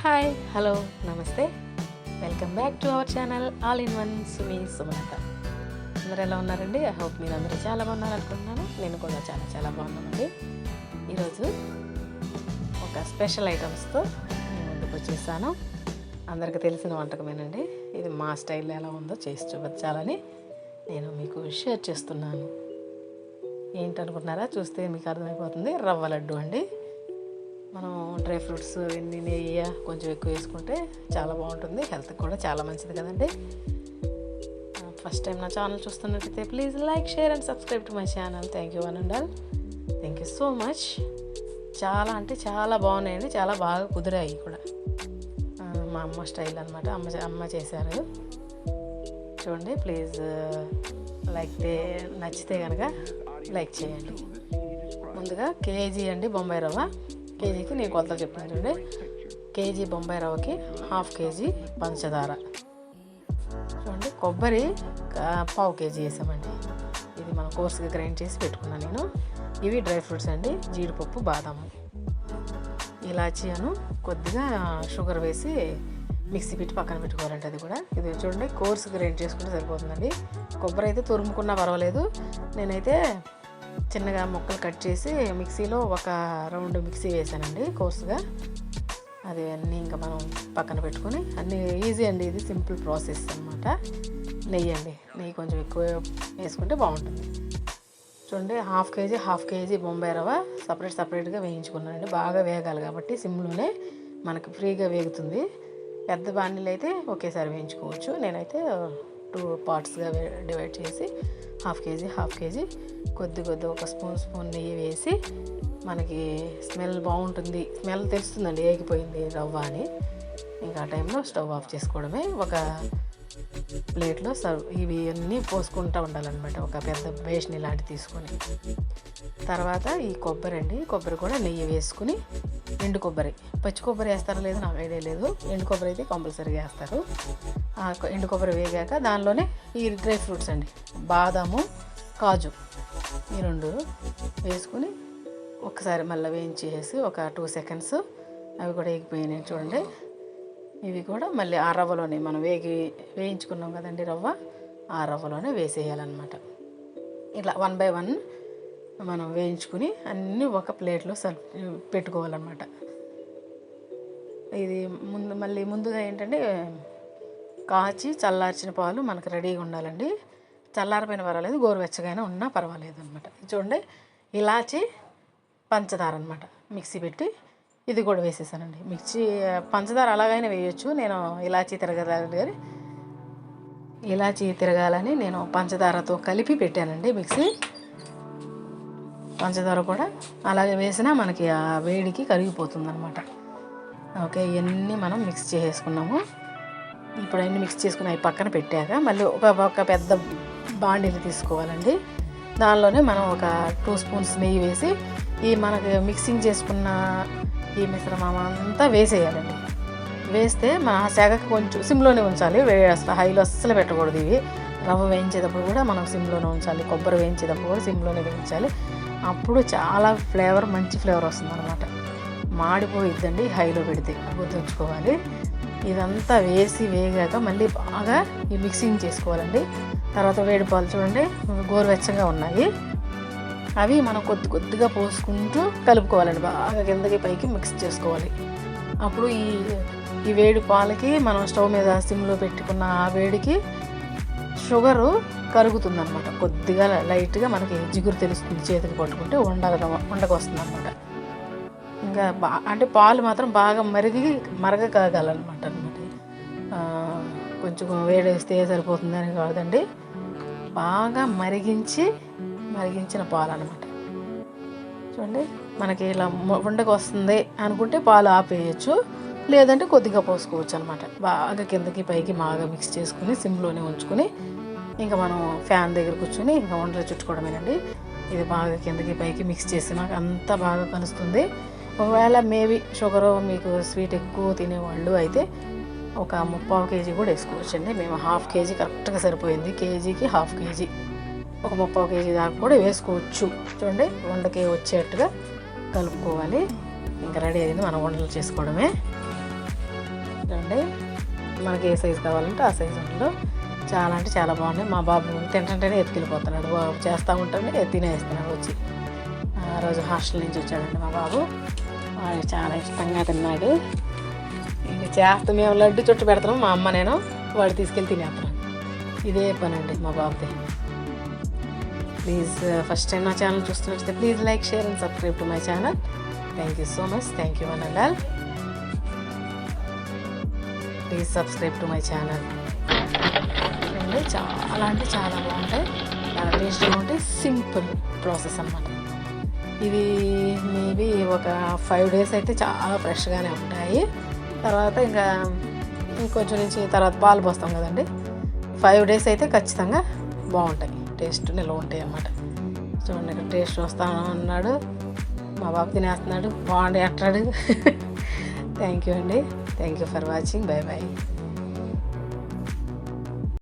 Hi hello నమస్తే welcome back to our channel all in one సుమి సుమలత. అందరూ ఎలా ఉన్నారండి? ఐ హోప్ మీరు అందరూ చాలా బాగున్నారు అనుకుంటున్నాను. నేను కూడా చాలా బాగున్నానండి. ఈరోజు ఒక స్పెషల్ ఐటమ్స్తో నేను ముందుకు వచ్చేసాను. అందరికీ తెలిసిన వంటకమేనండి. ఇది మా స్టైల్లో ఎలా ఉందో చేసి చూపించాలని నేను మీకు షేర్ చేస్తున్నాను. ఏంటనుకుంటున్నారా? చూస్తే మీకు అర్థమైపోతుంది. రవ్వ లడ్డు అండి. మనం డ్రై ఫ్రూట్స్ ఇవన్నీ నెయ్యి కొంచెం ఎక్కువ వేసుకుంటే చాలా బాగుంటుంది. హెల్త్కి కూడా చాలా మంచిది కదండి. ఫస్ట్ టైం నా ఛానల్ చూస్తున్నట్లయితే please like, share and subscribe to my channel. Thank you one and all. Thank you so much. చాలా బాగున్నాయండి. చాలా బాగా కుదిరాయి కూడా. మా అమ్మ స్టైల్ అనమాట. అమ్మ చేశారు. చూడండి ప్లీజ్ నచ్చితే కనుక లైక్ చేయండి. ముందుగా కేజీ అండి బొంబాయి రవ్వ. కేజీకి నేను కొలతలు చెప్తున్నాను చూడండి. కేజీ బొంబాయి రవ్వకి 1/2 కేజీ పంచదార. చూడండి కొబ్బరి 1/4 కేజీ వేసామండి. ఇది మనం కోర్సుగా గ్రైండ్ చేసి పెట్టుకున్నాను నేను. ఇవి డ్రై ఫ్రూట్స్ అండి. జీడిపప్పు, బాదాము, ఇలాచీ అను కొద్దిగా షుగర్ వేసి మిక్సీ పెట్టి పక్కన పెట్టుకోవాలంటే అది కూడా. ఇది చూడండి కోర్సు గ్రైండ్ చేసుకుంటే సరిపోతుందండి. కొబ్బరి అయితే తురుముకున్నా పర్వాలేదు. నేనైతే చిన్నగా ముక్కలు కట్ చేసి మిక్సీలో ఒక రౌండ్ మిక్సీ వేసానండి కోర్సుగా. అది అన్నీ ఇంకా మనం పక్కన పెట్టుకొని అన్నీ ఈజీ అండి. ఇది సింపుల్ ప్రాసెస్ అనమాట. నెయ్యి కొంచెం ఎక్కువ వేసుకుంటే బాగుంటుంది. చూడండి 1/2 కేజీ బొంబాయి రవ్వ సపరేట్గా వేయించుకున్నానండి. బాగా వేగాలి కాబట్టి సిమ్లోనే మనకు ఫ్రీగా వేగుతుంది. పెద్ద బాండిలు అయితే ఒకేసారి వేయించుకోవచ్చు. నేనైతే 2 పార్ట్స్గా డివైడ్ చేసి 1/2 కేజీ కొద్ది ఒక స్పూన్ నెయ్యి వేసి, మనకి స్మెల్ బాగుంటుంది. స్మెల్ తెలుస్తుందండి ఏగిపోయింది రవ్వ అని. ఇంకా ఆ టైంలో స్టవ్ ఆఫ్ చేసుకోవడమే. ఒక ప్లేట్లో ఇవి అన్నీ పోసుకుంటూ ఉండాలన్నమాట. ఒక పెద్ద బేషన్ ఇలాంటి తీసుకొని తర్వాత ఈ కొబ్బరి కూడా నెయ్యి వేసుకుని, ఎండు కొబ్బరి, పచ్చి కొబ్బరి వేస్తారో లేదో నాకు ఐడియా లేదు. ఎండు కొబ్బరి అయితే కంపల్సరీగా వేస్తారు. ఎండు కొబ్బరి వేగాక దానిలోనే ఈ డ్రై ఫ్రూట్స్ అండి, బాదాము, కాజు, ఈ 2 వేసుకుని ఒకసారి మళ్ళీ వేయించేసి ఒక 2 సెకండ్స్ అవి కూడా వేగిపోయినాయి చూడండి. ఇవి కూడా మళ్ళీ ఆ రవ్వలోనే మనం వేయించుకున్నాం కదండి రవ్వ, ఆ రవ్వలోనే వేసేయాలన్నమాట. ఇట్లా 1 by 1 మనం వేయించుకుని అన్నీ ఒక ప్లేట్లో పెట్టుకోవాలన్నమాట. ఇది ముందుగా ఏంటంటే కాచి చల్లార్చిన పాలు మనకు రెడీగా ఉండాలండి. చల్లారిపోయిన పర్వాలేదు, గోరువెచ్చగానే ఉన్నా పర్వాలేదు అనమాట. చూడండి ఇలాచి, పంచదార అనమాట మిక్సీ పెట్టి ఇది కూడా వేసేసానండి. పంచదార అలాగైనా వేయచ్చు. నేను ఇలాచి తిరగాలని నేను పంచదారతో కలిపి పెట్టానండి మిక్సీ. పంచదార కూడా అలాగే వేసినా మనకి ఆ వేడికి కరిగిపోతుంది అనమాట. ఓకే, ఇవన్నీ మనం మిక్స్ చేసుకున్నాము. ఇప్పుడు అన్నీ మిక్స్ చేసుకుని అవి పక్కన పెట్టాక మళ్ళీ ఒక పెద్ద బాండీని తీసుకోవాలండి. దానిలోనే మనం ఒక 2 స్పూన్స్ నెయ్యి వేసి ఈ మనకి మిక్సింగ్ చేసుకున్న ఈ మిశ్రమం అంతా వేసేయాలండి. వేస్తే మన సెగకి కొంచెం సిమ్లోనే ఉంచాలి. అసలు హైలో అస్సలు పెట్టకూడదు. ఇవి రవ్వ వేయించేటప్పుడు కూడా మనం సిమ్లోనే ఉంచాలి. కొబ్బరి వేయించేటప్పుడు కూడా సిమ్లోనే వేయించాలి. అప్పుడు చాలా మంచి ఫ్లేవర్ వస్తుంది అనమాట. మాడిపోయిద్దండి హైలో పెడితే, గుర్తుంచుకోవాలి. ఇదంతా వేసి వేగాక మళ్ళీ బాగా ఈ మిక్సింగ్ చేసుకోవాలండి. తర్వాత వేడి పాలు చూడండి గోరువెచ్చగా ఉన్నాయి. అవి మనం కొద్దిగా పోసుకుంటూ కలుపుకోవాలండి. బాగా కిందకి పైకి మిక్స్ చేసుకోవాలి. అప్పుడు ఈ వేడి పాలకి మనం స్టవ్ మీద సిమ్లో పెట్టుకున్న ఆ వేడికి షుగరు కరుగుతుంది అనమాట. కొద్దిగా లైట్గా మనకి జిగురు తెలుస్తుంది. చేతికి పట్టుకుంటే ఉండకు వస్తుంది అనమాట. ఇంకా అంటే పాలు మాత్రం బాగా మరగకాగాలన్నమాట. కొంచెం వేడేస్తే సరిపోతుందని కాదండి, బాగా మరిగించిన పాలు అనమాట. చూడండి మనకి ఇలా ఉండకు వస్తుంది అనుకుంటే పాలు ఆపేయచ్చు, లేదంటే కొద్దిగా పోసుకోవచ్చు అనమాట. బాగా కిందకి పైకి బాగా మిక్స్ చేసుకుని సిమ్లోనే ఉంచుకొని ఇంకా మనం ఫ్యాన్ దగ్గర కూర్చొని ఇంకా ఉండలు చుట్టుకోవడమేనండి. ఇది బాగా కిందకి పైకి మిక్స్ చేసినాక అంతా బాగా కలుస్తుంది. ఒకవేళ మేబీ షుగరు మీకు స్వీట్ ఎక్కువ తినేవాళ్ళు అయితే ఒక 3/4 కేజీ కూడా వేసుకోవచ్చండి. మేము 1/2 కేజీ కరెక్ట్గా సరిపోయింది. కేజీకి 1/2 కేజీ, ఒక 3/4 కేజీ దాకా కూడా వేసుకోవచ్చు. చూడండి వండకి వచ్చేట్టుగా కలుపుకోవాలి. ఇంకా రెడీ అయింది, మనం వంటలు చేసుకోవడమే. మనకి ఏ సైజు కావాలంటే ఆ సైజు ఉండదు. చాలా అంటే చాలా బాగున్నాయి. మా బాబు తింటుంటేనే ఎత్తుకెళ్ళిపోతున్నాడు. బాబు చేస్తూ ఉంటేనే తినేస్తున్నాడు వచ్చి. ఆ రోజు హాస్టల్ నుంచి వచ్చాడండి మా బాబు. వాడు చాలా ఇష్టంగా తిన్నాడు. ఇంక చేస్తా మేము లడ్డు చుట్టు పెడతాము మా అమ్మ నేను, వాడు తీసుకెళ్ళి తినేస్తున్నాను. ఇదే పని అండి మా బాబుది. ప్లీజ్ ఫస్ట్ టైం నా ఛానల్ చూస్తున్నట్లయితే please like, share and subscribe to my channel. Thank you so much. Thank you one and all. Please subscribe to my channel. చాలా అంటే చాలా బాగుంటాయి, చాలా టేస్టీగా ఉంటాయి. సింపుల్ ప్రాసెస్ అన్నమాట. ఇవి మేబీ ఒక 5 days అయితే చాలా ఫ్రెష్గానే ఉంటాయి. తర్వాత ఇంకా ఇంకొంచెం నుంచి తర్వాత పాలు పోస్తాం కదండి, 5 days అయితే ఖచ్చితంగా బాగుంటాయి, టేస్ట్ నిల్వ ఉంటాయి అన్నమాట. చూడండి ఇక్కడ టేస్ట్ వస్తా ఉన్నాడు, మా బాబు తినేస్తున్నాడు, బాగుండి అంటాడు. థ్యాంక్ యూ అండి. Thank you for watching. Bye bye.